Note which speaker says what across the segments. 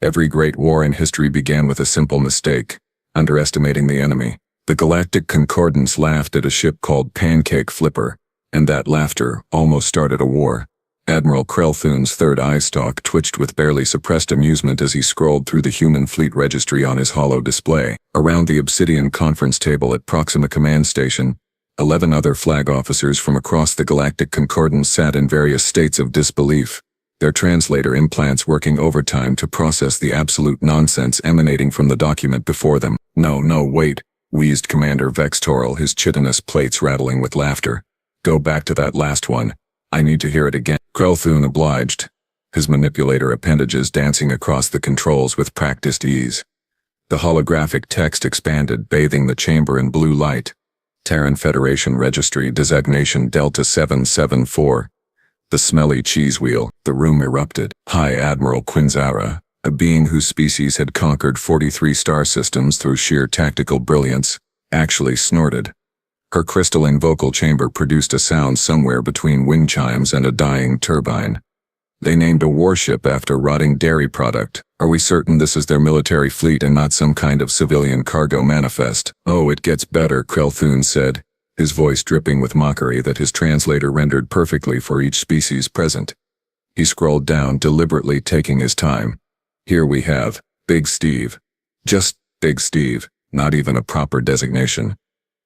Speaker 1: Every great war in history began with a simple mistake: underestimating the enemy. The Galactic Concordance laughed at a ship called Pancake Flipper, and that laughter almost started a war. Admiral Krelthun's third eye stalk twitched with barely suppressed amusement as he scrolled through the human fleet registry on his holo display. Around the obsidian conference table at Proxima Command Station, 11 other flag officers from across the Galactic Concordance sat in various states of disbelief, their translator implants working overtime to process the absolute nonsense emanating from the document before them. No, wait, wheezed Commander Vextoral, his chitinous plates rattling with laughter. Go back to that last one. I need to hear it again. Krelthun obliged, his manipulator appendages dancing across the controls with practiced ease. The holographic text expanded, bathing the chamber in blue light. Terran Federation Registry Designation Delta 774. The smelly cheese wheel. The room erupted. High Admiral Quinzara, a being whose species had conquered 43 star systems through sheer tactical brilliance, actually snorted. Her crystalline vocal chamber produced a sound somewhere between wind chimes and a dying turbine. They named a warship after rotting dairy product. Are we certain this is their military fleet and not some kind of civilian cargo manifest? Oh, it gets better, Krelthun said, his voice dripping with mockery that his translator rendered perfectly for each species present. He scrolled down, deliberately taking his time. Here we have Big Steve. Just Big Steve, not even a proper designation.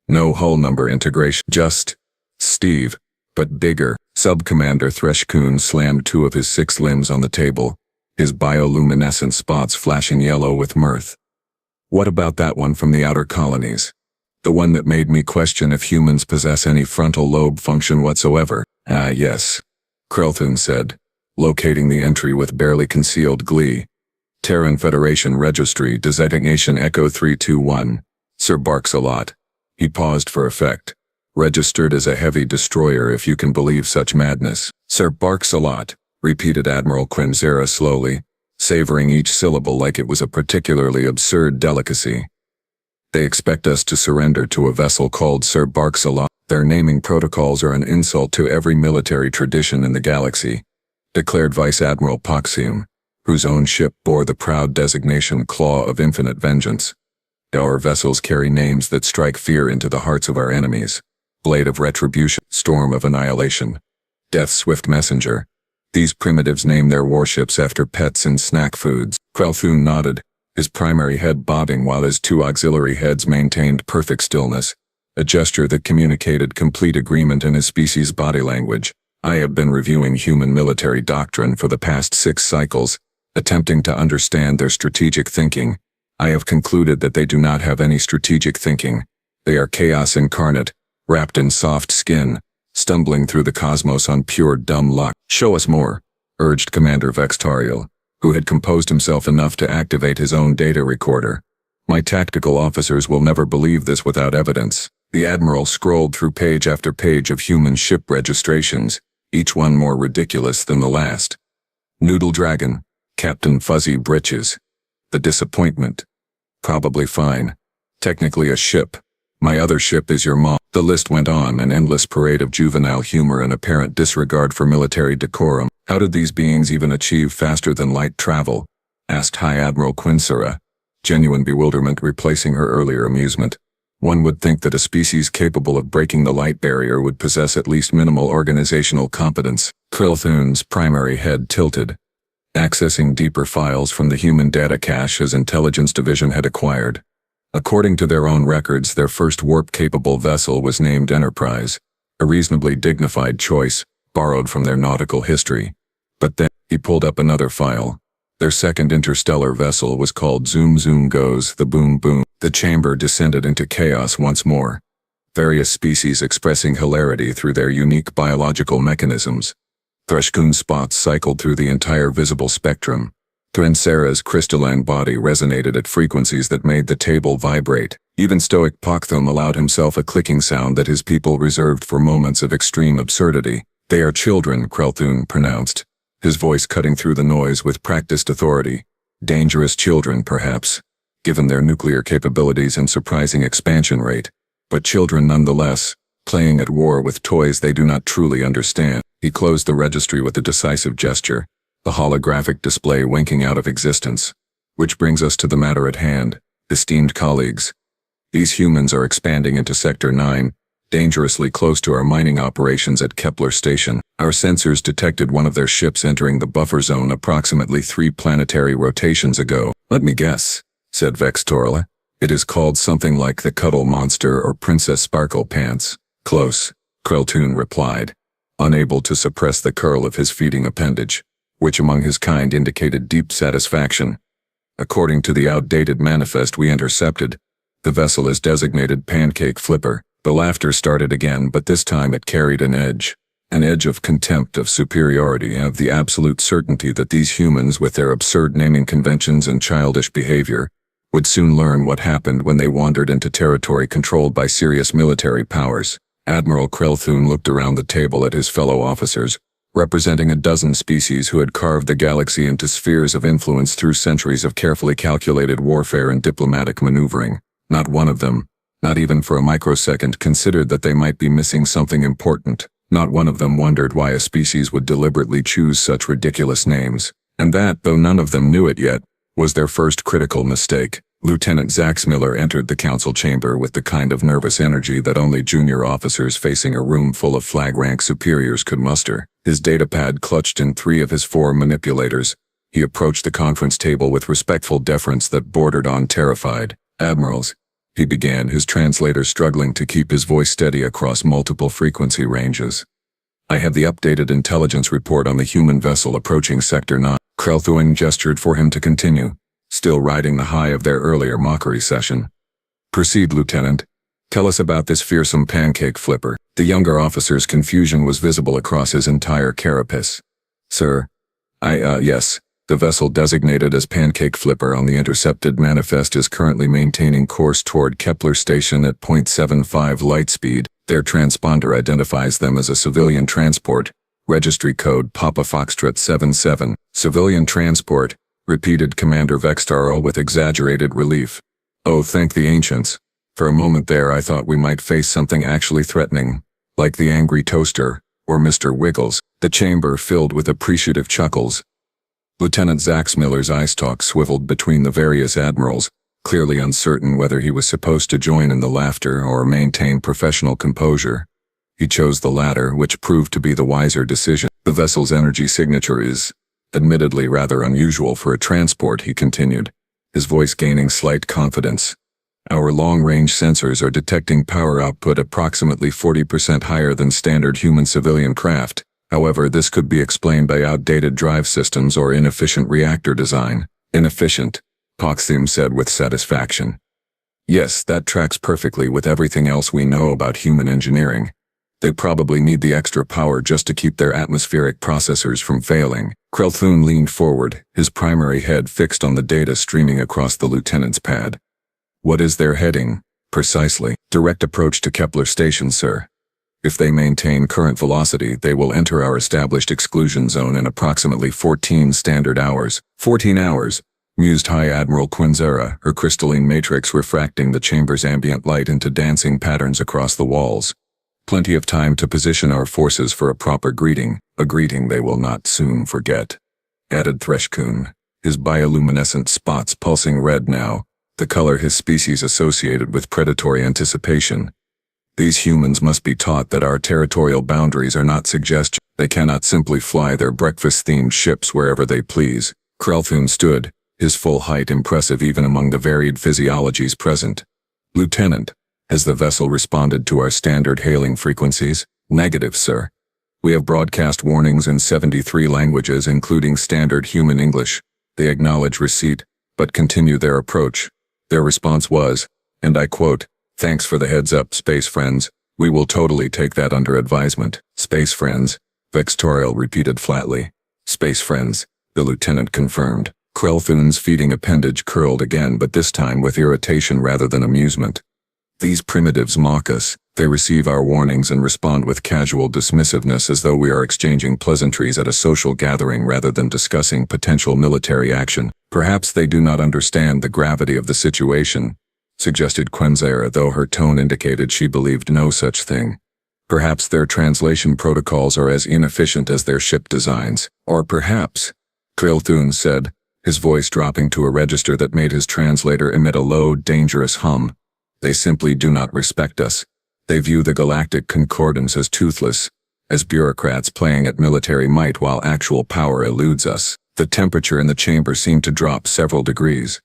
Speaker 1: No hull number integration, just Steve, but bigger. Sub-Commander Threshkun slammed 2 of his 6 limbs on the table, his bioluminescent spots flashing yellow with mirth. What about that one from the outer colonies? The one that made me question if humans possess any frontal lobe function whatsoever. Ah, yes, Krelthun said, locating the entry with barely concealed glee. Terran Federation Registry Designation Echo 321, Sir Barks-a-Lot. He paused for effect. Registered as a heavy destroyer, if you can believe such madness. Sir Barks-a-Lot, repeated Admiral Quinzara slowly, savoring each syllable like it was a particularly absurd delicacy. They expect us to surrender to a vessel called Sir Barks-a-Lot. Their naming protocols are an insult to every military tradition in the galaxy, declared Vice Admiral Poxium, whose own ship bore the proud designation Claw of Infinite Vengeance. Our vessels carry names that strike fear into the hearts of our enemies. Blade of Retribution, Storm of Annihilation, Death's Swift Messenger. These primitives name their warships after pets and snack foods. Krelthun nodded, his primary head bobbing while his 2 auxiliary heads maintained perfect stillness, a gesture that communicated complete agreement in his species' body language. I have been reviewing human military doctrine for the past 6 cycles, attempting to understand their strategic thinking. I have concluded that they do not have any strategic thinking. They are chaos incarnate, wrapped in soft skin, stumbling through the cosmos on pure dumb luck. Show us more, urged Commander Vextariel, who had composed himself enough to activate his own data recorder. My tactical officers will never believe this without evidence. The Admiral scrolled through page after page of human ship registrations, each one more ridiculous than the last. Noodle Dragon, Captain Fuzzy Britches. The Disappointment. Probably fine. Technically a ship. My other ship is your mom. The list went on, an endless parade of juvenile humor and apparent disregard for military decorum. How did these beings even achieve faster than light travel? Asked High Admiral Quinzara, genuine bewilderment replacing her earlier amusement. One would think that a species capable of breaking the light barrier would possess at least minimal organizational competence. Krelthun's primary head tilted, accessing deeper files from the human data cache his intelligence division had acquired. According to their own records, their first warp-capable vessel was named Enterprise, a reasonably dignified choice, borrowed from their nautical history. But then, he pulled up another file. Their second interstellar vessel was called Zoom Zoom Goes the Boom Boom. The chamber descended into chaos once more, various species expressing hilarity through their unique biological mechanisms. Threshkun spots cycled through the entire visible spectrum. Quinzara's crystalline body resonated at frequencies that made the table vibrate. Even stoic Pokthum allowed himself a clicking sound that his people reserved for moments of extreme absurdity. They are children, Krelthun pronounced, his voice cutting through the noise with practiced authority. Dangerous children, perhaps, given their nuclear capabilities and surprising expansion rate, but children nonetheless, playing at war with toys they do not truly understand. He closed the registry with a decisive gesture, the holographic display winking out of existence. Which brings us to the matter at hand, esteemed colleagues. These humans are expanding into Sector 9, dangerously close to our mining operations at Kepler Station. Our sensors detected one of their ships entering the buffer zone approximately 3 planetary rotations ago. Let me guess, said Vextorla. It is called something like the Cuddle Monster or Princess Sparkle Pants. Close, Kreltoon replied, unable to suppress the curl of his feeding appendage, which among his kind indicated deep satisfaction. According to the outdated manifest we intercepted, the vessel is designated Pancake Flipper. The laughter started again, but this time it carried an edge of contempt, of superiority, and of the absolute certainty that these humans, with their absurd naming conventions and childish behavior, would soon learn what happened when they wandered into territory controlled by serious military powers. Admiral Kreltoon looked around the table at his fellow officers, representing a dozen species who had carved the galaxy into spheres of influence through centuries of carefully calculated warfare and diplomatic maneuvering. Not one of them, not even for a microsecond, considered that they might be missing something important. Not one of them wondered why a species would deliberately choose such ridiculous names. And that, though none of them knew it yet, was their first critical mistake. Lieutenant Zaxmiller entered the council chamber with the kind of nervous energy that only junior officers facing a room full of flag-rank superiors could muster. His datapad clutched in 3 of his 4 manipulators. He approached the conference table with respectful deference that bordered on terrified. Admirals, he began, his translator struggling to keep his voice steady across multiple frequency ranges. I have the updated intelligence report on the human vessel approaching Sector 9. Kreltoon gestured for him to continue, still riding the high of their earlier mockery session. Proceed, Lieutenant. Tell us about this fearsome Pancake Flipper. The younger officer's confusion was visible across his entire carapace. Sir, yes. The vessel designated as Pancake Flipper on the intercepted manifest is currently maintaining course toward Kepler Station at 0.75 light speed. Their transponder identifies them as a civilian transport. Registry code Papa Foxtrot 77. Civilian transport, repeated Commander Vextarl with exaggerated relief. Oh, thank the ancients. For a moment there I thought we might face something actually threatening, like the Angry Toaster, or Mr. Wiggles. The chamber filled with appreciative chuckles. Lieutenant Zaxmiller's eye stalk swiveled between the various admirals, clearly uncertain whether he was supposed to join in the laughter or maintain professional composure. He chose the latter, which proved to be the wiser decision. The vessel's energy signature is, admittedly, rather unusual for a transport, he continued, his voice gaining slight confidence. Our long-range sensors are detecting power output approximately 40% higher than standard human civilian craft. However, this could be explained by outdated drive systems or inefficient reactor design. Inefficient, Poxtheme said with satisfaction. Yes, that tracks perfectly with everything else we know about human engineering. They probably need the extra power just to keep their atmospheric processors from failing. Kreltoon leaned forward, his primary head fixed on the data streaming across the lieutenant's pad. What is their heading? Precisely. Direct approach to Kepler Station, sir. If they maintain current velocity, they will enter our established exclusion zone in approximately 14 standard hours. 14 hours, mused High Admiral Quinzera, her crystalline matrix refracting the chamber's ambient light into dancing patterns across the walls. Plenty of time to position our forces for a proper greeting, a greeting they will not soon forget, added Threshkoon, his bioluminescent spots pulsing red now, the color his species associated with predatory anticipation. These humans must be taught that our territorial boundaries are not suggestion. They cannot simply fly their breakfast-themed ships wherever they please. Kreltoon stood, his full height impressive even among the varied physiologies present. Lieutenant, has the vessel responded to our standard hailing frequencies? Negative, sir. We have broadcast warnings in 73 languages including standard human English. They acknowledge receipt, but continue their approach. Their response was, and I quote, "Thanks for the heads up, space friends. We will totally take that under advisement." Space friends, Vextorial repeated flatly. Space friends, the lieutenant confirmed. Kreltoon's feeding appendage curled again, but this time with irritation rather than amusement. These primitives mock us. They receive our warnings and respond with casual dismissiveness as though we are exchanging pleasantries at a social gathering rather than discussing potential military action. Perhaps they do not understand the gravity of the situation, suggested Quinzera, though her tone indicated she believed no such thing. Perhaps their translation protocols are as inefficient as their ship designs. Or perhaps, Kreltoon said, his voice dropping to a register that made his translator emit a low, dangerous hum. "They simply do not respect us. They view the Galactic Concordance as toothless, as bureaucrats playing at military might while actual power eludes us." The temperature in the chamber seemed to drop several degrees.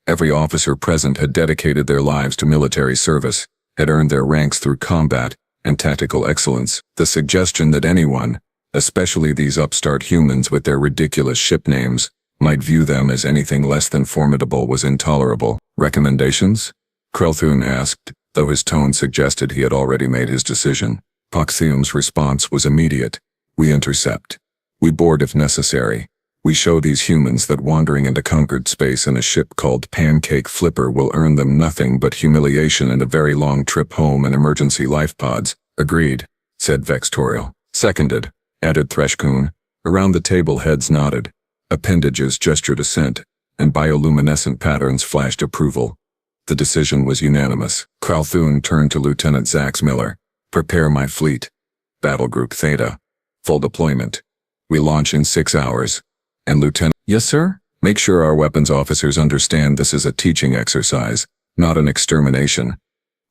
Speaker 1: Every officer present had dedicated their lives to military service, had earned their ranks through combat and tactical excellence. The suggestion that anyone, especially these upstart humans with their ridiculous ship names, might view them as anything less than formidable was intolerable. "Recommendations?" Krelthun asked, though his tone suggested he had already made his decision. Poxium's response was immediate. "We intercept. We board if necessary. We show these humans that wandering into conquered space in a ship called Pancake Flipper will earn them nothing but humiliation and a very long trip home in emergency life pods." "Agreed," said Vextorial. "Seconded," added Threshkun. Around the table heads nodded. Appendages gestured assent, and bioluminescent patterns flashed approval. The decision was unanimous. Krelthun turned to Lieutenant Zax Miller. "Prepare my fleet. Battle Group Theta. Full deployment. We launch in 6 hours. And Lieutenant—" "Yes, sir?" "Make sure our weapons officers understand this is a teaching exercise, not an extermination.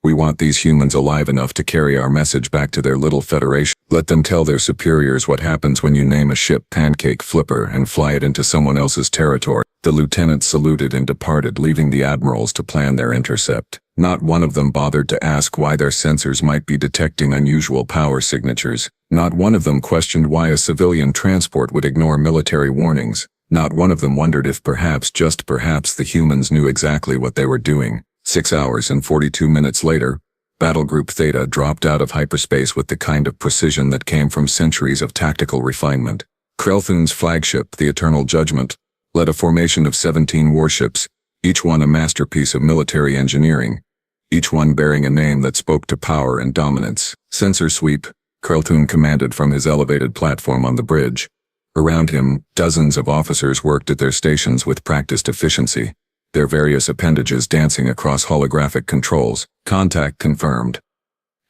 Speaker 1: We want these humans alive enough to carry our message back to their little federation. Let them tell their superiors what happens when you name a ship Pancake Flipper and fly it into someone else's territory." The lieutenant saluted and departed, leaving the admirals to plan their intercept. Not one of them bothered to ask why their sensors might be detecting unusual power signatures. Not one of them questioned why a civilian transport would ignore military warnings. Not one of them wondered if perhaps, just perhaps, the humans knew exactly what they were doing. 6 hours and 42 minutes later, Battle Group Theta dropped out of hyperspace with the kind of precision that came from centuries of tactical refinement. Krelthun's flagship, the Eternal Judgment, led a formation of 17 warships, each one a masterpiece of military engineering, each one bearing a name that spoke to power and dominance. "Sensor sweep," Krelthun commanded from his elevated platform on the bridge. Around him, dozens of officers worked at their stations with practiced efficiency, their various appendages dancing across holographic controls. "Contact confirmed."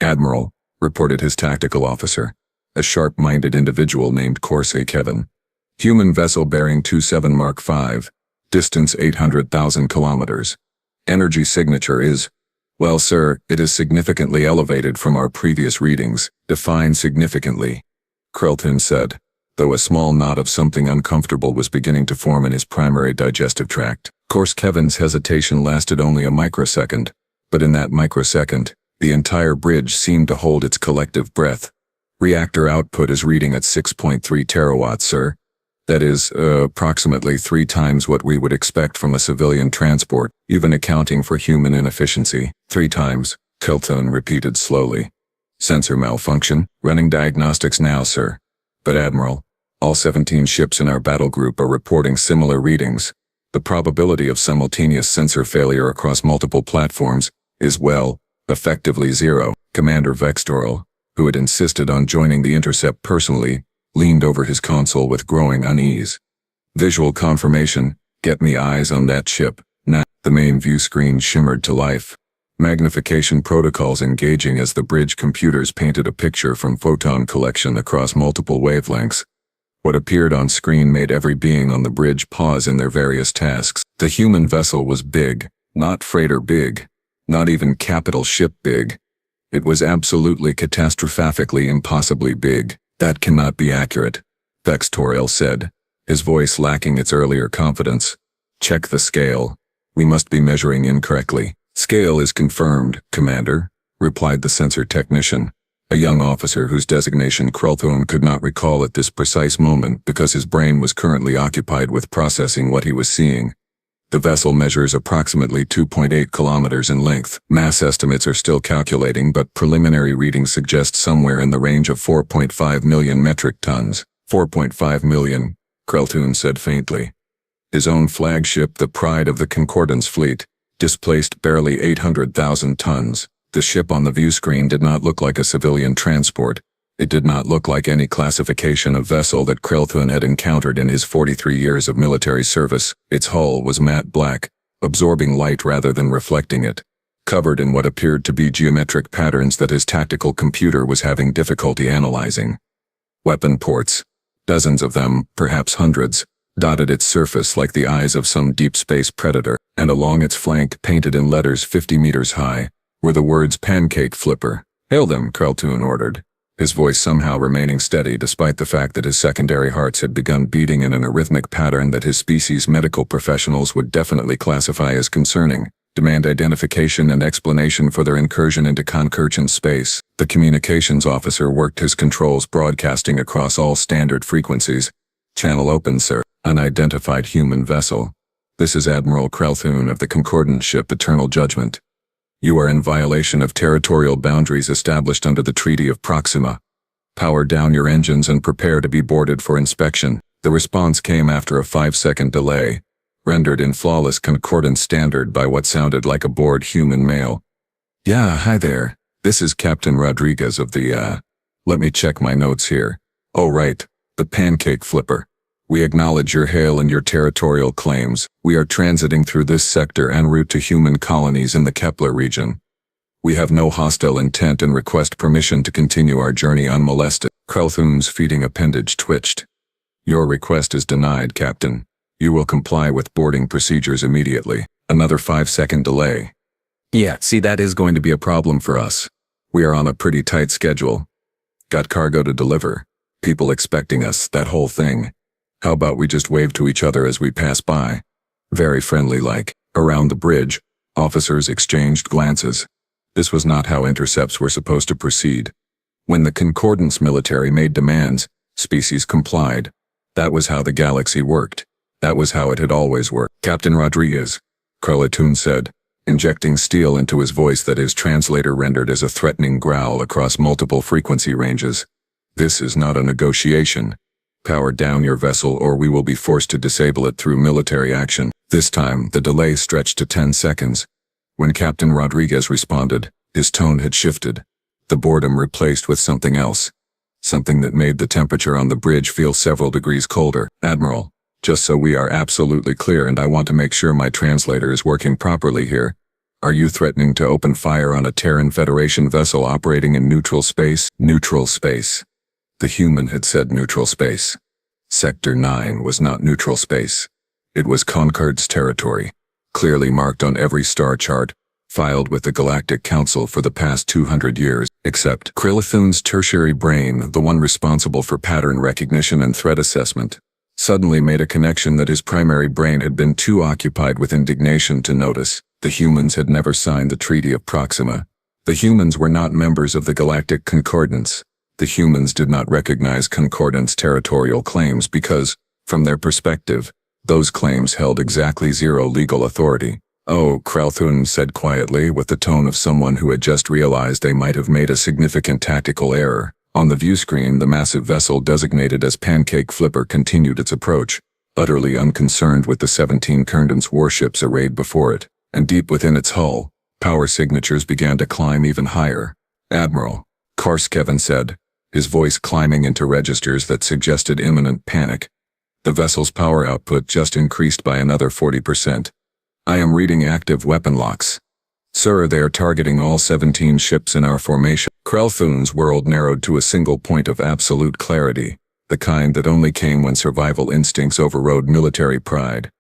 Speaker 1: "Admiral," reported his tactical officer, a sharp-minded individual named Corsair Kevin. "Human vessel bearing 27 Mark V, distance 800,000 kilometers. Energy signature is—" "Well, sir, it is significantly elevated from our previous readings." "Define significantly," Krelthun said, though a small knot of something uncomfortable was beginning to form in his primary digestive tract. Course Kevin's hesitation lasted only a microsecond, but in that microsecond, the entire bridge seemed to hold its collective breath. "Reactor output is reading at 6.3 terawatts, sir. That is, approximately 3 times what we would expect from a civilian transport, even accounting for human inefficiency." "3 times, Krelthun repeated slowly. "Sensor malfunction, running diagnostics now, sir. But Admiral, all 17 ships in our battle group are reporting similar readings. The probability of simultaneous sensor failure across multiple platforms is, well, effectively 0. Commander Vextorial, who had insisted on joining the intercept personally, leaned over his console with growing unease. "Visual confirmation, get me eyes on that ship." Now, the main view screen shimmered to life. Magnification protocols engaging as the bridge computers painted a picture from photon collection across multiple wavelengths. What appeared on screen made every being on the bridge pause in their various tasks. The human vessel was big, not freighter big, not even capital ship big. It was absolutely catastrophically impossibly big. "That cannot be accurate," Vextorial said, his voice lacking its earlier confidence. "Check the scale. We must be measuring incorrectly." "Scale is confirmed, Commander," replied the sensor technician, a young officer whose designation Krelthun could not recall at this precise moment because his brain was currently occupied with processing what he was seeing. "The vessel measures approximately 2.8 kilometers in length. Mass estimates are still calculating, but preliminary readings suggest somewhere in the range of 4.5 million metric tons." 4.5 million, Krelthun said faintly. His own flagship, the pride of the Concordance fleet, displaced barely 800,000 tons. The ship on the view screen did not look like a civilian transport. It did not look like any classification of vessel that Krelthun had encountered in his 43 years of military service. Its hull was matte black, absorbing light rather than reflecting it, covered in what appeared to be geometric patterns that his tactical computer was having difficulty analyzing. Weapon ports, dozens of them, perhaps hundreds, dotted its surface like the eyes of some deep space predator, and along its flank, painted in letters 50 meters high, were the words "Pancake Flipper." "Hail them," Kreltoon ordered, his voice somehow remaining steady despite the fact that his secondary hearts had begun beating in an arrhythmic pattern that his species' medical professionals would definitely classify as concerning. "Demand identification and explanation for their incursion into Concursion space." The communications officer worked his controls, broadcasting across all standard frequencies. "Channel open, sir. Unidentified human vessel. This is Admiral Kreltoon of the Concordant ship Eternal Judgment. You are in violation of territorial boundaries established under the Treaty of Proxima. Power down your engines and prepare to be boarded for inspection." The response came after a 5-second delay, rendered in flawless concordance standard by what sounded like a bored human male. "Yeah, hi there. This is Captain Rodriguez of the, let me check my notes here. Oh right, the Pancake Flipper. We acknowledge your hail and your territorial claims. We are transiting through this sector en route to human colonies in the Kepler region. We have no hostile intent and request permission to continue our journey unmolested." Kreltoon's feeding appendage twitched. "Your request is denied, Captain. You will comply with boarding procedures immediately." Another 5-second delay. "Yeah, see, that is going to be a problem for us. We are on a pretty tight schedule. Got cargo to deliver. People expecting us, that whole thing. How about we just wave to each other as we pass by?" Very friendly-like. Around the bridge, officers exchanged glances. This was not how intercepts were supposed to proceed. When the Concordance military made demands, species complied. That was how the galaxy worked. That was how it had always worked. "Captain Rodriguez," Kreltoon said, injecting steel into his voice that his translator rendered as a threatening growl across multiple frequency ranges. "This is not a negotiation. Power down your vessel or we will be forced to disable it through military action." This time, the delay stretched to 10 seconds. When Captain Rodriguez responded, his tone had shifted, the boredom replaced with something else. Something that made the temperature on the bridge feel several degrees colder. "Admiral, just so we are absolutely clear, and I want to make sure my translator is working properly here, are you threatening to open fire on a Terran Federation vessel operating in neutral space?" Neutral space. The human had said neutral space. Sector 9 was not neutral space. It was Concord's territory, clearly marked on every star chart, filed with the Galactic Council for the past 200 years, except Kreltoon's tertiary brain, the one responsible for pattern recognition and threat assessment, suddenly made a connection that his primary brain had been too occupied with indignation to notice. The humans had never signed the Treaty of Proxima. The humans were not members of the Galactic Concordance. The humans did not recognize Concordance territorial claims because, from their perspective, those claims held exactly zero legal authority. "Oh," Kreltoon said quietly with the tone of someone who had just realized they might have made a significant tactical error. On the view screen, the massive vessel designated as Pancake Flipper continued its approach, utterly unconcerned with the 17 Concordance warships arrayed before it, and deep within its hull, power signatures began to climb even higher. "Admiral," Karskevin said, his voice climbing into registers that suggested imminent panic. "The vessel's power output just increased by another 40%. I am reading active weapon locks. Sir, they are targeting all 17 ships in our formation." Kreltoon's world narrowed to a single point of absolute clarity, the kind that only came when survival instincts overrode military pride.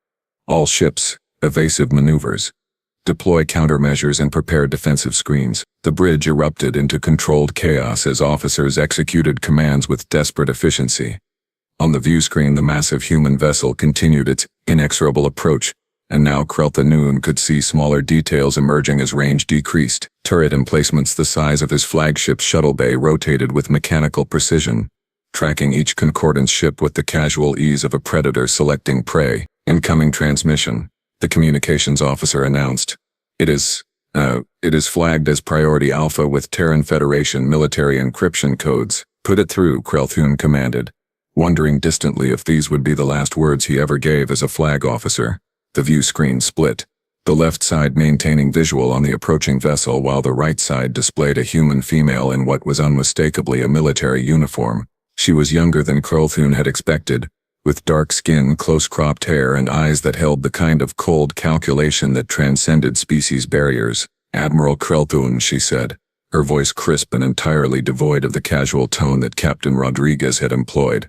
Speaker 1: "All ships, evasive maneuvers. Deploy countermeasures and prepare defensive screens." The bridge erupted into controlled chaos as officers executed commands with desperate efficiency. On the view screen, the massive human vessel continued its inexorable approach, and now Kreltoon could see smaller details emerging as range decreased. Turret emplacements the size of his flagship shuttle bay rotated with mechanical precision, tracking each Concordance ship with the casual ease of a predator selecting prey. "Incoming transmission," the communications officer announced. It is flagged as Priority Alpha with Terran Federation military encryption codes." "Put it through," Kreltoon commanded, wondering distantly if these would be the last words he ever gave as a flag officer. The view screen split, the left side maintaining visual on the approaching vessel while the right side displayed a human female in what was unmistakably a military uniform. She was younger than Kreltoon had expected, with dark skin, close-cropped hair, and eyes that held the kind of cold calculation that transcended species barriers. "Admiral Kreltoon," she said, her voice crisp and entirely devoid of the casual tone that Captain Rodriguez had employed.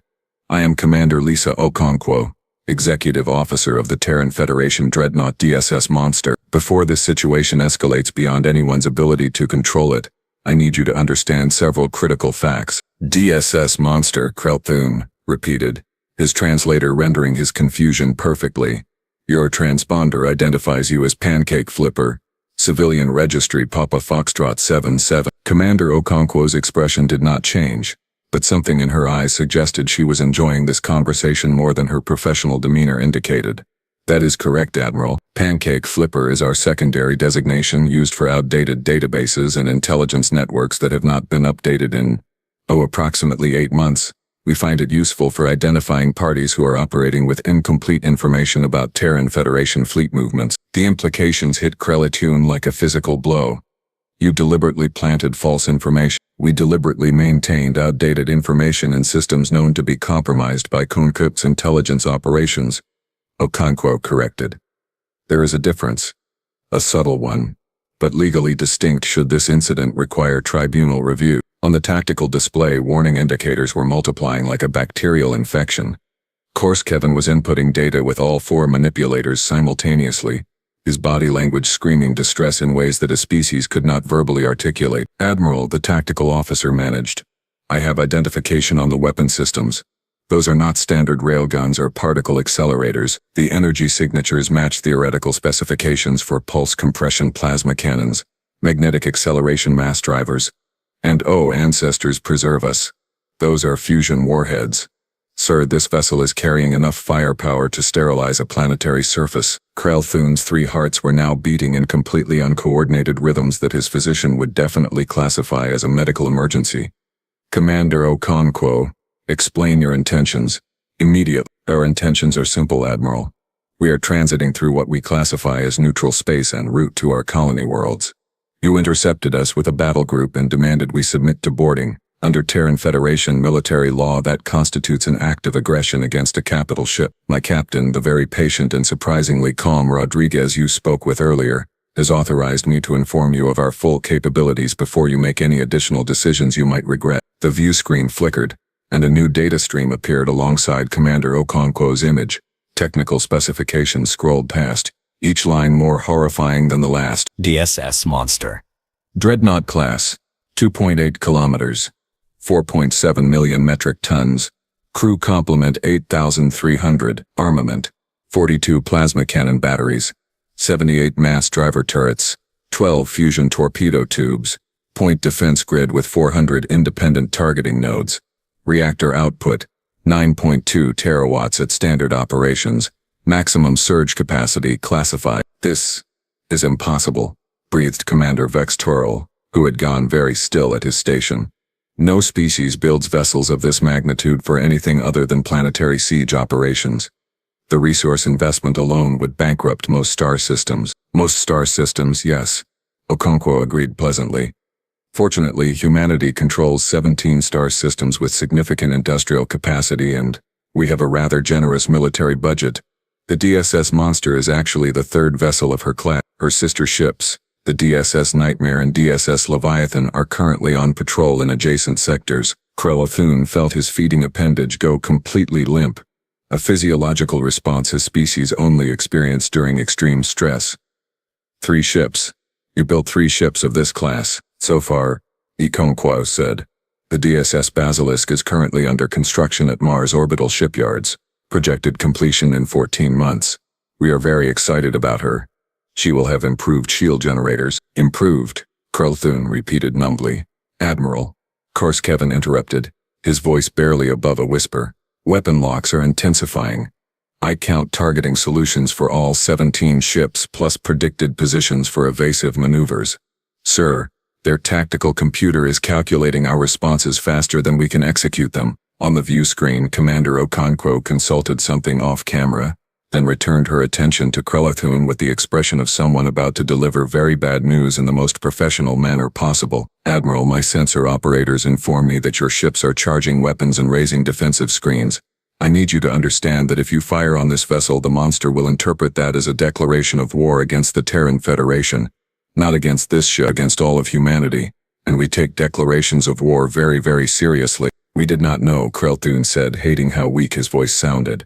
Speaker 1: "I am Commander Lisa Okonkwo. executive officer of the Terran Federation dreadnought DSS Monster. Before this situation escalates beyond anyone's ability to control it, I need you to understand several critical facts. DSS Monster, Krelthun repeated, his translator rendering his confusion perfectly. Your transponder identifies you as Pancake Flipper. Civilian Registry Papa Foxtrot 77. Commander Okonkwo's expression did not change, but something in her eyes suggested she was enjoying this conversation more than her professional demeanor indicated. That is correct, Admiral. Pancake Flipper is our secondary designation used for outdated databases and intelligence networks that have not been updated in, approximately 8 months. We find it useful for identifying parties who are operating with incomplete information about Terran Federation fleet movements. The implications hit Krelthun like a physical blow. You deliberately planted false information. We deliberately maintained outdated information in systems known to be compromised by Kunkuk's intelligence operations. Okonkwo corrected. There is a difference. A subtle one, but legally distinct should this incident require tribunal review. On the tactical display, warning indicators were multiplying like a bacterial infection. Kevin was inputting data with all 4 manipulators simultaneously, his body language screaming distress in ways that a species could not verbally articulate. Admiral, the tactical officer managed. I have identification on the weapon systems. Those are not standard railguns or particle accelerators. The energy signatures match theoretical specifications for pulse compression plasma cannons, magnetic acceleration mass drivers, and ancestors preserve us. Those are fusion warheads. Sir, this vessel is carrying enough firepower to sterilize a planetary surface. Krelthun's 3 hearts were now beating in completely uncoordinated rhythms that his physician would definitely classify as a medical emergency. Commander Okonkwo, explain your intentions. Immediately. Our intentions are simple, Admiral. We are transiting through what we classify as neutral space en route to our colony worlds. You intercepted us with a battle group and demanded we submit to boarding. Under Terran Federation military law, that constitutes an act of aggression against a capital ship. My captain, the very patient and surprisingly calm Rodriguez you spoke with earlier, has authorized me to inform you of our full capabilities before you make any additional decisions you might regret. The view screen flickered, and a new data stream appeared alongside Commander Okonkwo's image. Technical specifications scrolled past, each line more horrifying than the last.
Speaker 2: DSS Monster.
Speaker 1: Dreadnought class, 2.8 kilometers, 4.7 million metric tons, crew complement 8,300, armament, 42 plasma cannon batteries, 78 mass driver turrets, 12 fusion torpedo tubes, point defense grid with 400 independent targeting nodes, reactor output, 9.2 terawatts at standard operations, maximum surge capacity classified. This is impossible, breathed Commander Vextoril, who had gone very still at his station. No species builds vessels of this magnitude for anything other than planetary siege operations. The resource investment alone would bankrupt most star systems. Most star systems, yes. Okonkwo agreed pleasantly. Fortunately, humanity controls 17 star systems with significant industrial capacity, and we have a rather generous military budget. The DSS Monster is actually the 3rd vessel of her class. Her sister ships, the DSS Nightmare and DSS Leviathan, are currently on patrol in adjacent sectors. Krelthun felt his feeding appendage go completely limp, a physiological response his species only experienced during extreme stress. 3 ships. You built 3 ships of this class. So far, Okonkwo said. The DSS Basilisk is currently under construction at Mars orbital shipyards. Projected completion in 14 months. We are very excited about her. She will have improved shield generators. Improved, Krelthun repeated numbly. Admiral. Kevin interrupted, his voice barely above a whisper. Weapon locks are intensifying. I count targeting solutions for all 17 ships plus predicted positions for evasive maneuvers. Sir, their tactical computer is calculating our responses faster than we can execute them. On the view screen, Commander Okonkwo consulted something off-camera, then returned her attention to Krelthun with the expression of someone about to deliver very bad news in the most professional manner possible. Admiral, my sensor operators inform me that your ships are charging weapons and raising defensive screens. I need you to understand that if you fire on this vessel, the monster will interpret that as a declaration of war against the Terran Federation, not against this ship, against all of humanity, and we take declarations of war very, very seriously. We did not know, Krelthun said, hating how weak his voice sounded.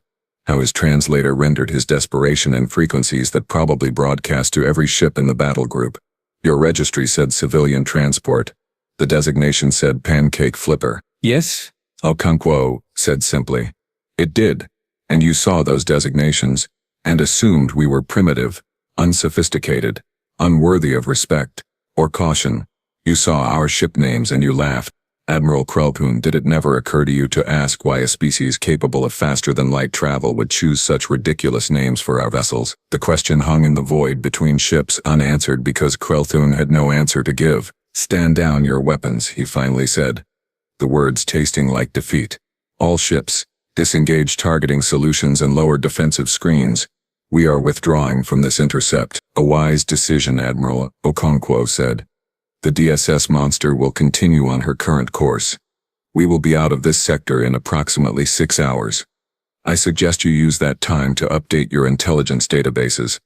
Speaker 1: how his translator rendered his desperation in frequencies that probably broadcast to every ship in the battle group. Your registry said civilian transport. The designation said pancake flipper.
Speaker 2: Yes?
Speaker 1: Okonkwo said simply. It did. And you saw those designations, and assumed we were primitive, unsophisticated, unworthy of respect, or caution. You saw our ship names and you laughed. Admiral Krelpoon, did it never occur to you to ask why a species capable of faster-than-light travel would choose such ridiculous names for our vessels? The question hung in the void between ships, unanswered because Krelpoon had no answer to give. Stand down your weapons, he finally said. The words tasting like defeat. All ships, disengage targeting solutions and lower defensive screens. We are withdrawing from this intercept. A wise decision, Admiral, Okonkwo said. The DSS monster will continue on her current course. We will be out of this sector in approximately 6 hours. I suggest you use that time to update your intelligence databases.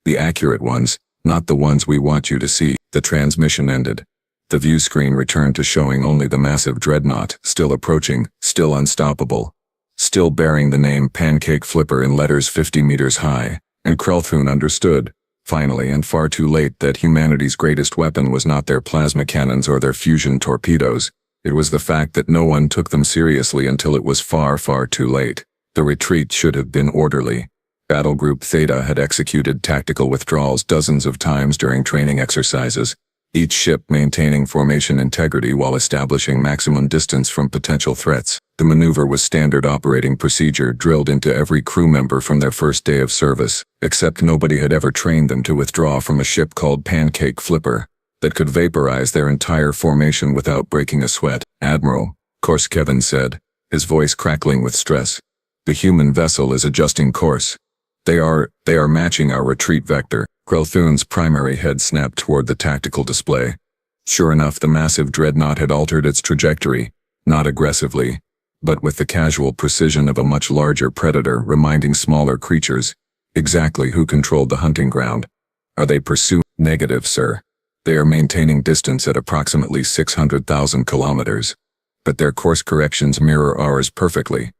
Speaker 1: The accurate ones, not the ones we want you to see. The transmission ended. The view screen returned to showing only the massive dreadnought, still approaching, still unstoppable, still bearing the name Pancake Flipper in letters 50 meters high, and Krelpoon understood, finally and far too late, that humanity's greatest weapon was not their plasma cannons or their fusion torpedoes. It was the fact that no one took them seriously until it was far, far too late. The retreat should have been orderly. Battle Group Theta had executed tactical withdrawals dozens of times during training exercises, each ship maintaining formation integrity while establishing maximum distance from potential threats. The maneuver was standard operating procedure drilled into every crew member from their first day of service, except nobody had ever trained them to withdraw from a ship called Pancake Flipper that could vaporize their entire formation without breaking a sweat. Admiral, Korskevin said, his voice crackling with stress. The human vessel is adjusting course. They are matching our retreat vector. Krelpoon's primary head snapped toward the tactical display. Sure enough, the massive dreadnought had altered its trajectory, not aggressively, but with the casual precision of a much larger predator reminding smaller creatures exactly who controlled the hunting ground. Are they pursuing? Negative, sir. They are maintaining distance at approximately 600,000 kilometers. But their course corrections mirror ours perfectly.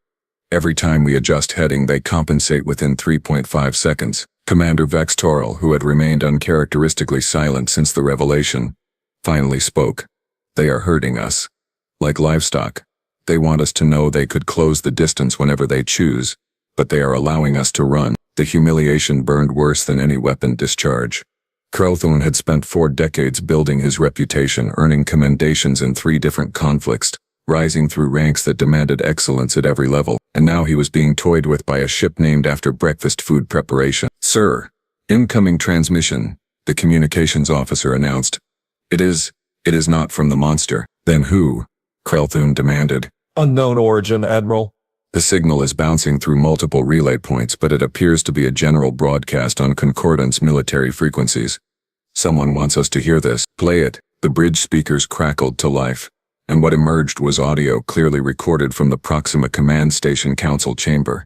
Speaker 1: Every time we adjust heading, they compensate within 3.5 seconds. Commander Vextoral, who had remained uncharacteristically silent since the revelation, finally spoke. They are herding us. Like livestock. They want us to know they could close the distance whenever they choose, but they are allowing us to run. The humiliation burned worse than any weapon discharge. Krelpoon had spent 4 decades building his reputation, earning commendations in 3 different conflicts, rising through ranks that demanded excellence at every level, and now he was being toyed with by a ship named after breakfast food preparation. Sir, incoming transmission, the communications officer announced. It is not from the monster. Then who? Krelpoon demanded.
Speaker 3: Unknown origin, Admiral.
Speaker 1: The signal is bouncing through multiple relay points, but it appears to be a general broadcast on Concordance military frequencies. Someone wants us to hear this. Play it. The bridge speakers crackled to life, and what emerged was audio clearly recorded from the Proxima Command Station Council chamber.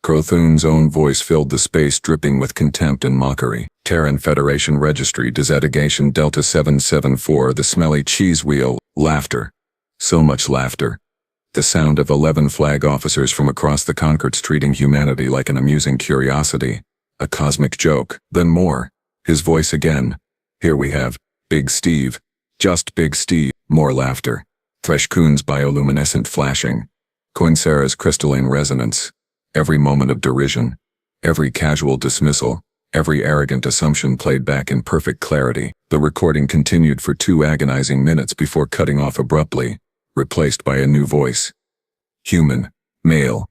Speaker 1: Krelpoon's own voice filled the space, dripping with contempt and mockery. Terran Federation Registry Designation Delta 774, the smelly cheese wheel. Laughter. So much laughter. The sound of 11 flag officers from across the Concords treating humanity like an amusing curiosity. A cosmic joke. Then more. His voice again. Here we have Big Steve. Just Big Steve. More laughter. Threshkoon's bioluminescent flashing. Koinsera's crystalline resonance. Every moment of derision. Every casual dismissal. Every arrogant assumption played back in perfect clarity. The recording continued for 2 agonizing minutes before cutting off abruptly, replaced by a new voice. Human. Male.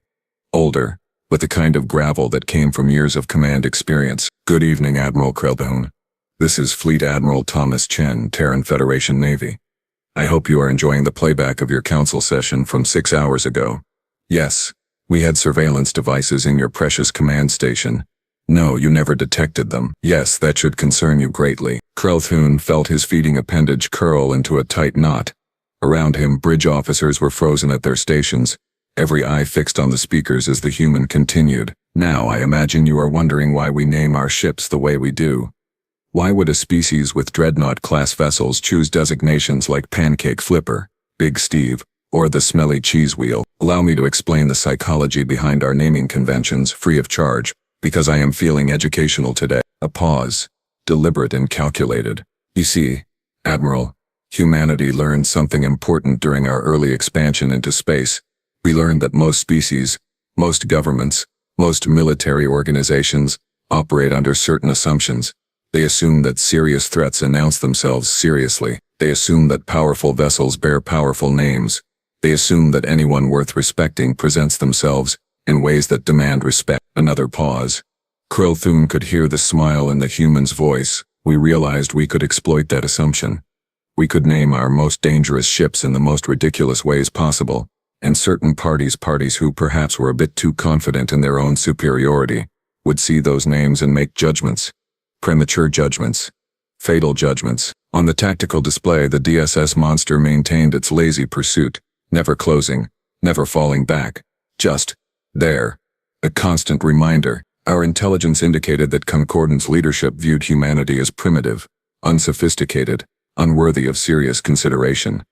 Speaker 1: Older, with the kind of gravel that came from years of command experience. Good evening, Admiral Krelpoon. This is Fleet Admiral Thomas Chen, Terran Federation Navy. I hope you are enjoying the playback of your council session from 6 hours ago. Yes, we had surveillance devices in your precious command station. No, you never detected them. Yes, that should concern you greatly. Krelpoon felt his feeding appendage curl into a tight knot. Around him, bridge officers were frozen at their stations, every eye fixed on the speakers as the human continued. Now I imagine you are wondering why we name our ships the way we do. Why would a species with dreadnought-class vessels choose designations like Pancake Flipper, Big Steve, or the smelly cheese wheel. Allow me to explain the psychology behind our naming conventions free of charge, because I am feeling educational today. A pause, deliberate and calculated. You see, Admiral, humanity learned something important during our early expansion into space. We learned that most species, most governments, most military organizations operate under certain assumptions. They assume that serious threats announce themselves seriously. They assume that powerful vessels bear powerful names. They assume that anyone worth respecting presents themselves in ways that demand respect. Another pause. Krillthun could hear the smile in the human's voice. We realized we could exploit that assumption. We could name our most dangerous ships in the most ridiculous ways possible, and certain parties who perhaps were a bit too confident in their own superiority would see those names and make judgments. Premature judgments. Fatal judgments. On the tactical display, the DSS monster maintained its lazy pursuit, never closing, never falling back. Just there. A constant reminder. Our intelligence indicated that Concordance leadership viewed humanity as primitive, unsophisticated, unworthy of serious consideration.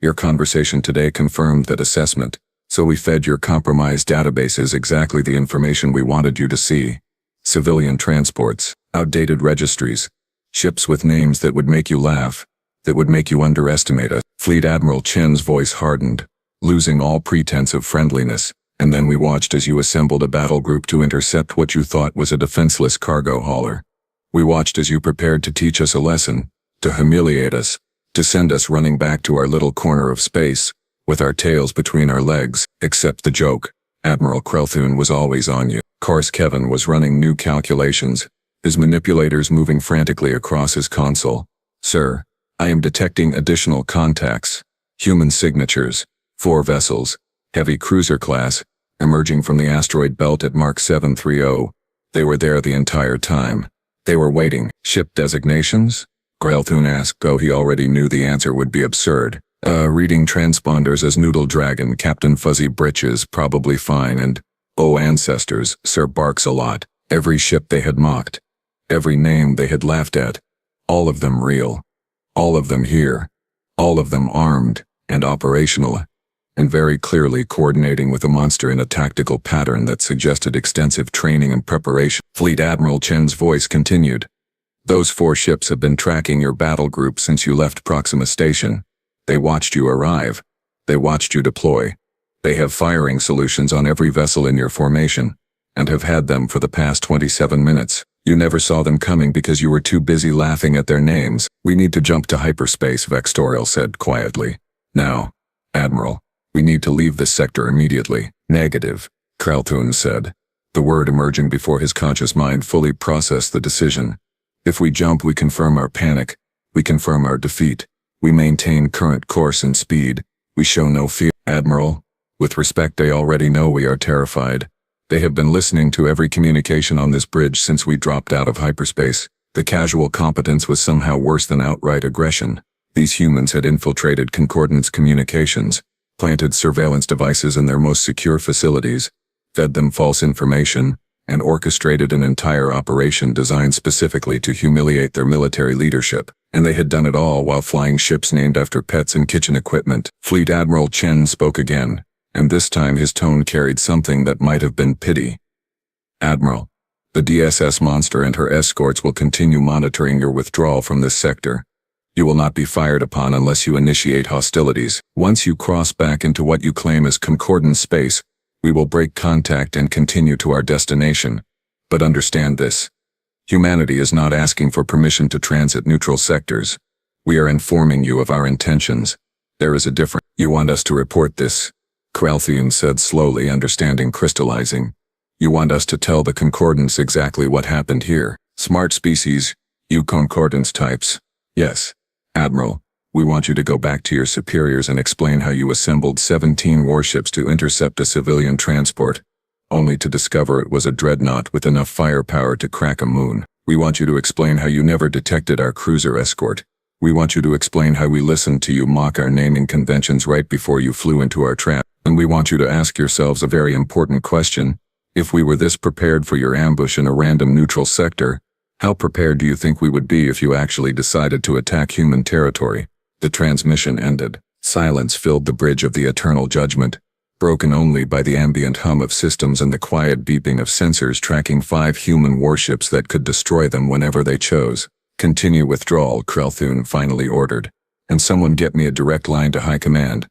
Speaker 1: Your conversation today confirmed that assessment, so we fed your compromised databases exactly the information we wanted you to see. Civilian transports, outdated registries, ships with names that would make you laugh, that would make you underestimate us. Fleet Admiral Chen's voice hardened, losing all pretense of friendliness, and then we watched as you assembled a battle group to intercept what you thought was a defenseless cargo hauler. We watched as you prepared to teach us a lesson, to humiliate us, to send us running back to our little corner of space, with our tails between our legs. Accept the joke. Admiral Krillthun was always on you. Course Kevin was running new calculations, his manipulators moving frantically across his console. Sir, I am detecting additional contacts, human signatures, 4 vessels, heavy cruiser class, emerging from the asteroid belt at Mark 730. They were there the entire time. They were waiting. Ship designations? Krillthun asked, though he already knew the answer would be absurd. Reading transponders as Noodle Dragon, Captain Fuzzy Britches, probably fine, and, oh ancestors, Sir Barks a lot. Every ship they had mocked. Every name they had laughed at. All of them real. All of them here. All of them armed, and operational, and very clearly coordinating with the monster in a tactical pattern that suggested extensive training and preparation. Fleet Admiral Chen's voice continued. Those 4 ships have been tracking your battle group since you left Proxima Station. They watched you arrive. They watched you deploy. They have firing solutions on every vessel in your formation, and have had them for the past 27 minutes. You never saw them coming because you were too busy laughing at their names. We need to jump to hyperspace, Vextorial said quietly. Now, Admiral, we need to leave this sector immediately. Negative, Krillthun said, the word emerging before his conscious mind fully processed the decision. If we jump, we confirm our panic. We confirm our defeat. We maintain current course and speed. We show no fear. Admiral, with respect, they already know we are terrified. They have been listening to every communication on this bridge since we dropped out of hyperspace. The casual competence was somehow worse than outright aggression. These humans had infiltrated Concordance communications, planted surveillance devices in their most secure facilities, fed them false information, and orchestrated an entire operation designed specifically to humiliate their military leadership. And they had done it all while flying ships named after pets and kitchen equipment. Fleet Admiral Chen spoke again, and this time his tone carried something that might have been pity. Admiral, the DSS monster and her escorts will continue monitoring your withdrawal from this sector. You will not be fired upon unless you initiate hostilities. Once you cross back into what you claim as Concordance space, we will break contact and continue to our destination. But understand this. Humanity is not asking for permission to transit neutral sectors. We are informing you of our intentions. There is a difference. You want us to report this, Krillthun said slowly, understanding crystallizing. You want us to tell the Concordance exactly what happened here. Smart species, you Concordance types. Yes, Admiral. We want you to go back to your superiors and explain how you assembled 17 warships to intercept a civilian transport, only to discover it was a dreadnought with enough firepower to crack a moon. We want you to explain how you never detected our cruiser escort. We want you to explain how we listened to you mock our naming conventions right before you flew into our trap. And we want you to ask yourselves a very important question. If we were this prepared for your ambush in a random neutral sector, how prepared do you think we would be if you actually decided to attack human territory? The transmission ended. Silence filled the bridge of the eternal judgment, broken only by the ambient hum of systems and the quiet beeping of sensors tracking 5 human warships that could destroy them whenever they chose. "Continue withdrawal," Krelthun finally ordered. "And someone get me a direct line to High Command.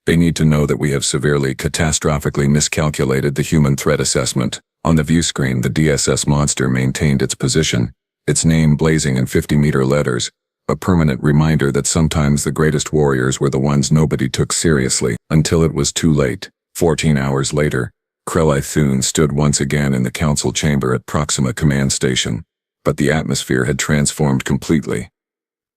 Speaker 1: They need to know that we have severely, catastrophically miscalculated the human threat assessment." On the view screen, the DSS monster maintained its position, its name blazing in 50-meter letters, a permanent reminder that sometimes the greatest warriors were the ones nobody took seriously, until it was too late. 14 hours later, Krelthun stood once again in the council chamber at Proxima Command Station, but the atmosphere had transformed completely.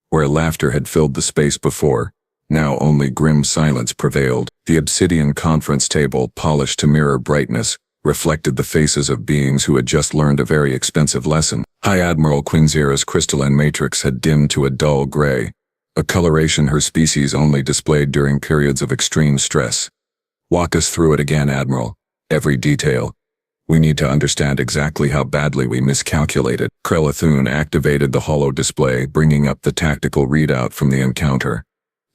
Speaker 1: Where laughter had filled the space before, now only grim silence prevailed. The obsidian conference table, polished to mirror brightness, reflected the faces of beings who had just learned a very expensive lesson. High Admiral Quinzera's crystalline matrix had dimmed to a dull gray, a coloration her species only displayed during periods of extreme stress. "Walk us through it again, Admiral. Every detail. We need to understand exactly how badly we miscalculated." Krelthun activated the holo display, bringing up the tactical readout from the encounter.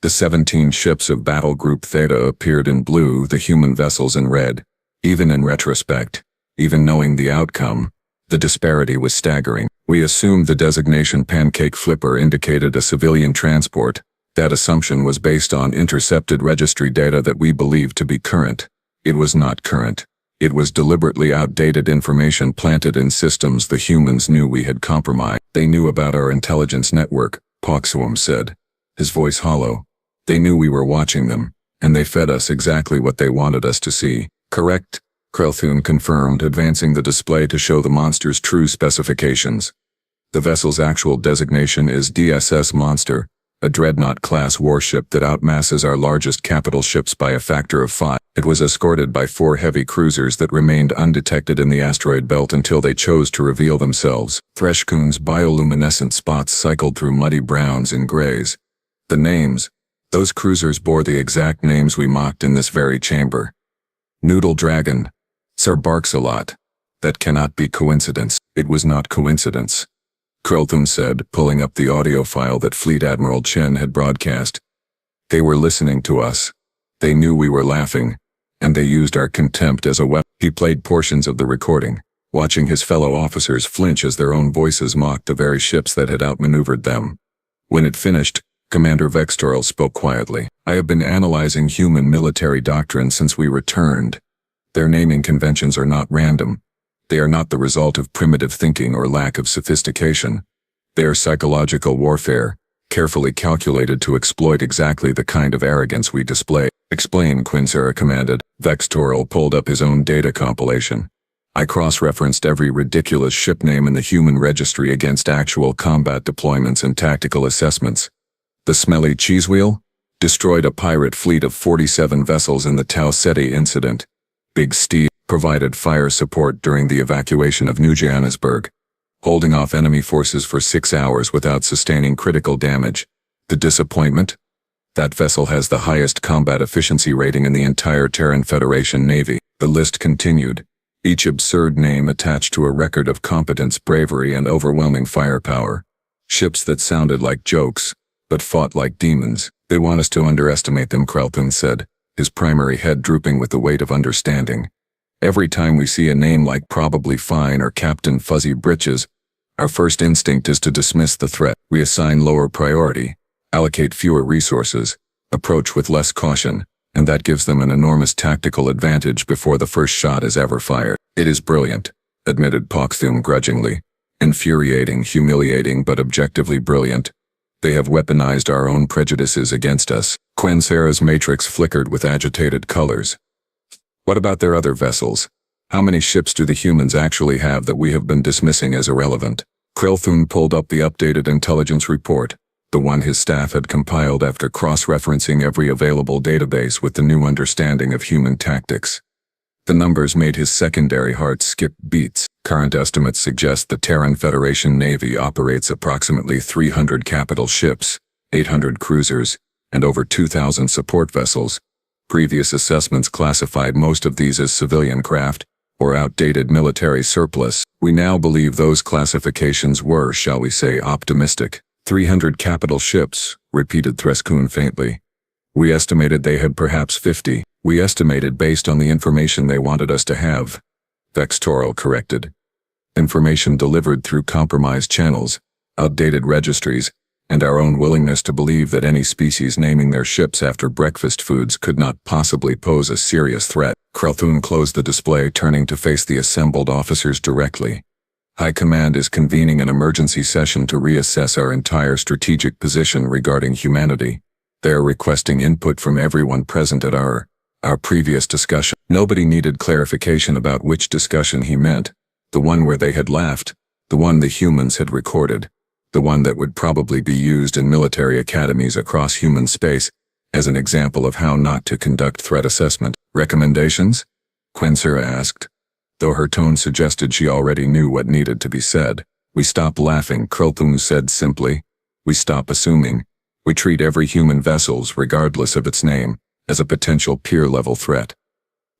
Speaker 1: The 17 ships of Battle Group Theta appeared in blue, the human vessels in red. Even in retrospect, even knowing the outcome, the disparity was staggering. We assumed the designation Pancake Flipper indicated a civilian transport. That assumption was based on intercepted registry data that we believed to be current. It was not current. It was deliberately outdated information planted in systems the humans knew we had compromised. "They knew about our intelligence network," Poxuam said, his voice hollow. "They knew we were watching them, and they fed us exactly what they wanted us to see." "Correct," Krelthun confirmed, advancing the display to show the monster's true specifications. "The vessel's actual designation is DSS Monster, a Dreadnought-class warship that outmasses our largest capital ships by a factor of 5. It was escorted by 4 heavy cruisers that remained undetected in the asteroid belt until they chose to reveal themselves." Threshkun's bioluminescent spots cycled through muddy browns and grays. "The names. Those cruisers bore the exact names we mocked in this very chamber. Noodle Dragon. Sir Barks-a-Lot. That cannot be coincidence." "It was not coincidence," Krelthun said, pulling up the audio file that Fleet Admiral Chen had broadcast. "They were listening to us. They knew we were laughing, and they used our contempt as a weapon." He played portions of the recording, watching his fellow officers flinch as their own voices mocked the very ships that had outmaneuvered them. When it finished, Commander Vextoril spoke quietly. "I have been analyzing human military doctrine since we returned. Their naming conventions are not random. They are not the result of primitive thinking or lack of sophistication. They are psychological warfare, carefully calculated to exploit exactly the kind of arrogance we display." "Explain," Quinzera commanded. Vextoril pulled up his own data compilation. "I cross-referenced every ridiculous ship name in the human registry against actual combat deployments and tactical assessments. The Smelly Cheesewheel destroyed a pirate fleet of 47 vessels in the Tau Ceti incident. Big Steve provided fire support during the evacuation of New Johannesburg, holding off enemy forces for 6 hours without sustaining critical damage. The disappointment? That vessel has the highest combat efficiency rating in the entire Terran Federation Navy." The list continued, each absurd name attached to a record of competence, bravery, and overwhelming firepower. Ships that sounded like jokes, but fought like demons. "They want us to underestimate them," Krelthun said, his primary head drooping with the weight of understanding. "Every time we see a name like Probably Fine or Captain Fuzzy Britches, our first instinct is to dismiss the threat. We assign lower priority, allocate fewer resources, approach with less caution, and that gives them an enormous tactical advantage before the first shot is ever fired." "It is brilliant," admitted Poxthum grudgingly. "Infuriating, humiliating, but objectively brilliant. They have weaponized our own prejudices against us." Quinzera's matrix flickered with agitated colors. "What about their other vessels? How many ships do the humans actually have that we have been dismissing as irrelevant?" Krelthun pulled up the updated intelligence report, the one his staff had compiled after cross-referencing every available database with the new understanding of human tactics. The numbers made his secondary heart skip beats. Current estimates suggest the Terran Federation Navy operates approximately 300 capital ships, 800 cruisers, and over 2,000 support vessels. Previous assessments classified most of these as civilian craft, or outdated military surplus. We now believe those classifications were, shall we say, optimistic. 300 capital ships, repeated Threskun faintly. We estimated they had perhaps 50. We estimated based on the information they wanted us to have. Vextoral corrected. Information delivered through compromised channels, outdated registries, and our own willingness to believe that any species naming their ships after breakfast foods could not possibly pose a serious threat. Krelthun closed the display, turning to face the assembled officers directly. High Command is convening an emergency session to reassess our entire strategic position regarding humanity. They are requesting input from everyone present at our previous discussion. Nobody needed clarification about which discussion he meant. The one where they had laughed, the one the humans had recorded, the one that would probably be used in military academies across human space as an example of how not to conduct threat assessment. Recommendations? Quensura asked, though her tone suggested she already knew what needed to be said. We stop laughing, Krelthun said simply. We stop assuming. We treat every human vessel, regardless of its name, as a potential peer-level threat.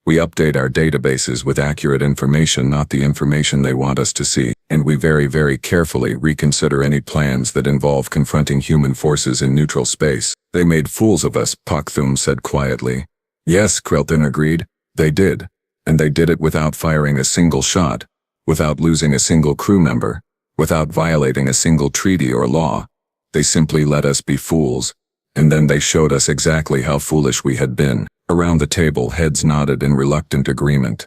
Speaker 1: We update our databases with accurate information, not the information they want us to see, and we very, very carefully reconsider any plans that involve confronting human forces in neutral space. They made fools of us, Pakthum said quietly. Yes, Krelthun agreed. They did. And they did it without firing a single shot, without losing a single crew member, without violating a single treaty or law. They simply let us be fools, and then they showed us exactly how foolish we had been. Around the table, heads nodded in reluctant agreement.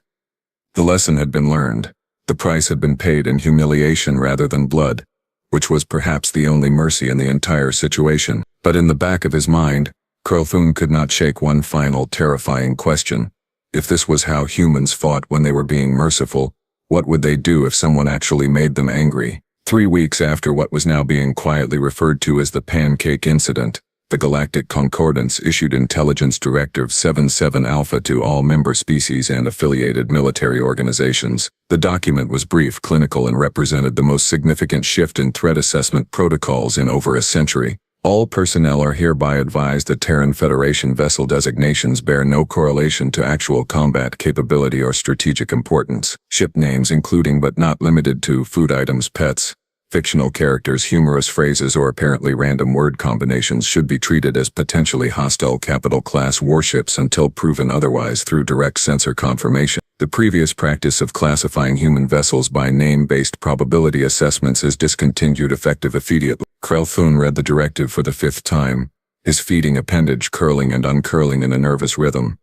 Speaker 1: The lesson had been learned. The price had been paid in humiliation rather than blood, which was perhaps the only mercy in the entire situation. But in the back of his mind, Krelthun could not shake one final terrifying question. If this was how humans fought when they were being merciful, what would they do if someone actually made them angry? 3 weeks after what was now being quietly referred to as the Pancake Incident, the Galactic Concordance issued Intelligence Directive 77 Alpha to all member species and affiliated military organizations. The document was brief, clinical, and represented the most significant shift in threat assessment protocols in over a century. All personnel are hereby advised that Terran Federation vessel designations bear no correlation to actual combat capability or strategic importance. Ship names including but not limited to food items, pets, fictional characters, humorous phrases, or apparently random word combinations should be treated as potentially hostile capital-class warships until proven otherwise through direct sensor confirmation. The previous practice of classifying human vessels by name-based probability assessments is discontinued effective immediately. Krelthun read the directive for the 5th time, his feeding appendage curling and uncurling in a nervous rhythm.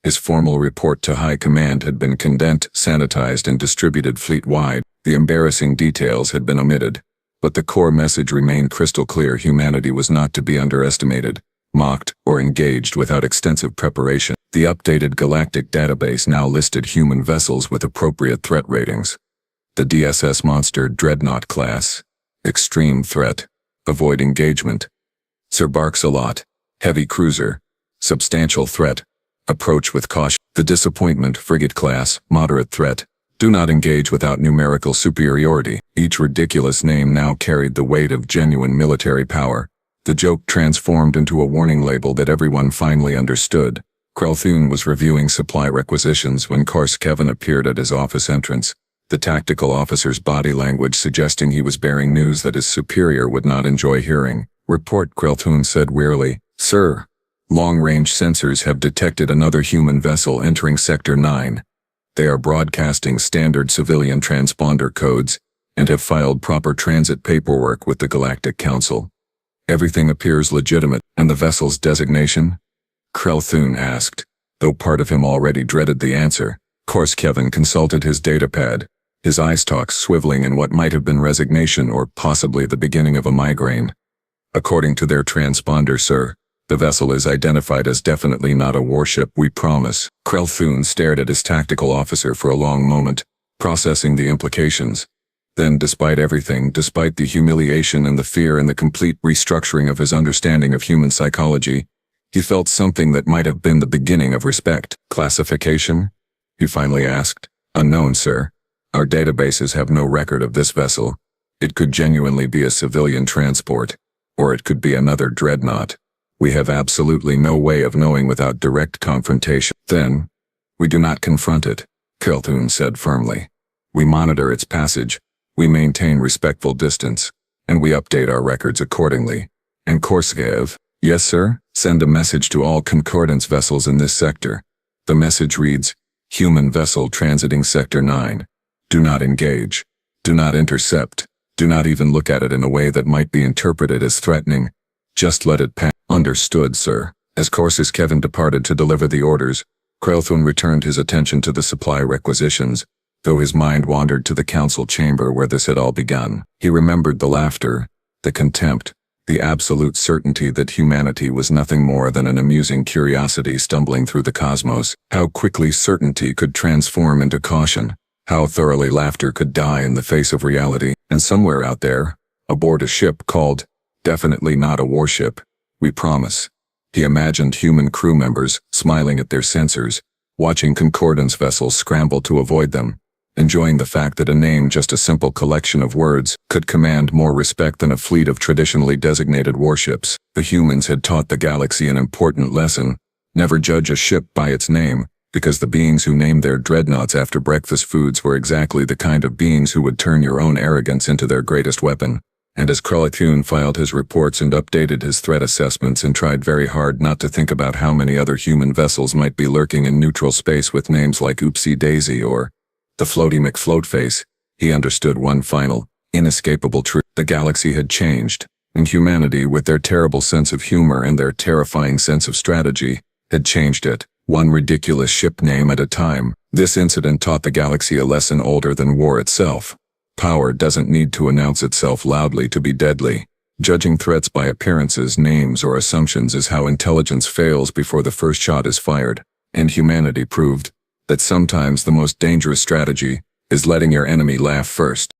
Speaker 1: His formal report to High Command had been condensed, sanitized, and distributed fleet-wide. The embarrassing details had been omitted, but the core message remained crystal clear: humanity was not to be underestimated, mocked, or engaged without extensive preparation. The updated Galactic database now listed human vessels with appropriate threat ratings. The DSS Monster Dreadnought class. Extreme threat. Avoid engagement. Sir Barks-a-Lot. Heavy cruiser. Substantial threat. Approach with caution. The Disappointment Frigate class. Moderate threat. Do not engage without numerical superiority. Each ridiculous name now carried the weight of genuine military power. The joke transformed into a warning label that everyone finally understood. Krelthun was reviewing supply requisitions when Kevin appeared at his office entrance, the tactical officer's body language suggesting he was bearing news that his superior would not enjoy hearing. Report, Krelthun said wearily. Sir, long-range sensors have detected another human vessel entering Sector 9. They are broadcasting standard civilian transponder codes and have filed proper transit paperwork with the Galactic Council. Everything appears legitimate. And the vessel's designation? Krelthun asked, though part of him already dreaded the answer. Kevin consulted his datapad, his eye stalks swiveling in what might have been resignation or possibly the beginning of a migraine. According to their transponder, sir, the vessel is identified as definitely not a warship, we promise. Krelthun stared at his tactical officer for a long moment, processing the implications. Then, despite everything, despite the humiliation and the fear and the complete restructuring of his understanding of human psychology, he felt something that might have been the beginning of respect. Classification? He finally asked. Unknown, sir. Our databases have no record of this vessel. It could genuinely be a civilian transport, or it could be another dreadnought. We have absolutely no way of knowing without direct confrontation. Then, we do not confront it, Krelthun said firmly. We monitor its passage, we maintain respectful distance, and we update our records accordingly. And Korskev? Yes, sir? Send a message to all concordance vessels in this sector. The message reads, Human vessel transiting Sector 9. Do not engage. Do not intercept. Do not even look at it in a way that might be interpreted as threatening. Just let it pass. Understood, sir. As Courses Kevin departed to deliver the orders, Krelthun returned his attention to the supply requisitions, though his mind wandered to the council chamber where this had all begun. He remembered the laughter, the contempt, the absolute certainty that humanity was nothing more than an amusing curiosity stumbling through the cosmos. How quickly certainty could transform into caution. How thoroughly laughter could die in the face of reality. And somewhere out there, aboard a ship called, definitely not a warship, we promise. He imagined human crew members smiling at their sensors, watching concordance vessels scramble to avoid them, enjoying the fact that a name, just a simple collection of words, could command more respect than a fleet of traditionally designated warships. The humans had taught the galaxy an important lesson: never judge a ship by its name, because the beings who named their dreadnoughts after breakfast foods were exactly the kind of beings who would turn your own arrogance into their greatest weapon. And as Krelthun filed his reports and updated his threat assessments and tried very hard not to think about how many other human vessels might be lurking in neutral space with names like Oopsie Daisy or the Floaty McFloatface, he understood one final, inescapable truth. The galaxy had changed, and humanity, with their terrible sense of humor and their terrifying sense of strategy, had changed it, one ridiculous ship name at a time. This incident taught the galaxy a lesson older than war itself. Power doesn't need to announce itself loudly to be deadly. Judging threats by appearances, names, or assumptions is how intelligence fails before the first shot is fired. And humanity proved that sometimes the most dangerous strategy is letting your enemy laugh first.